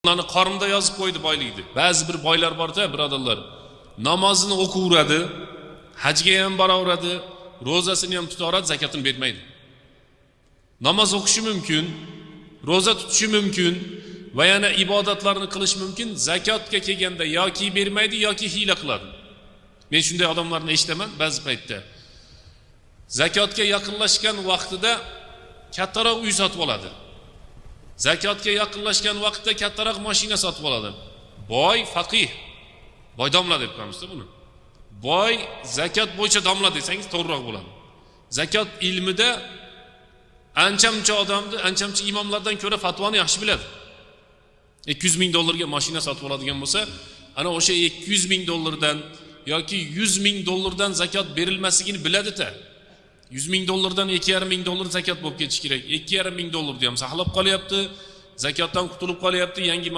Onlarni qornida yozib qo'ydi boylikni. Ba'zi bir boylar bor-da, birodarlar. Namozini o'qiveradi, hajga ham boraveradi, ro'zasini ham tutaveradi, zakotini bermaydi. Namoz o'qishi mumkin, ro'za tutishi mumkin va yana ibodatlarni qilish mumkin. Zakotga kelganda yoki bermaydi yoki hiyla qiladi. Men shunday odamlarni eshitaman ba'zi paytda. Zakotga yaqinlashgan vaqtida kattaroq uy sotib oladi. Zakotga yaqinlashgan vaqtda kattaroq mashina sotib oladi. Boy faqih. Boy domla deb qo'yamiz-da buni. Boy zakot bo'yicha domla desangiz to'g'riroq bo'ladi. Zakot ilmida ancha-muncha odamni, ancha-muncha imomlardan ko'ra fatvoni yaxshi biladi. 200 ming dollarga mashina sotib oladigan bo'lsa, ana o'sha 200 ming dollardan yoki 100 ming dollardan zakot berilmasligini biladi-da. 100 ming dollardan 2,5 ming dollar zakot bo'lib ketishi kerak. 2,5 ming dollarni ham saqlab qolyapti, zakotdan qutulib qolyapti, yangi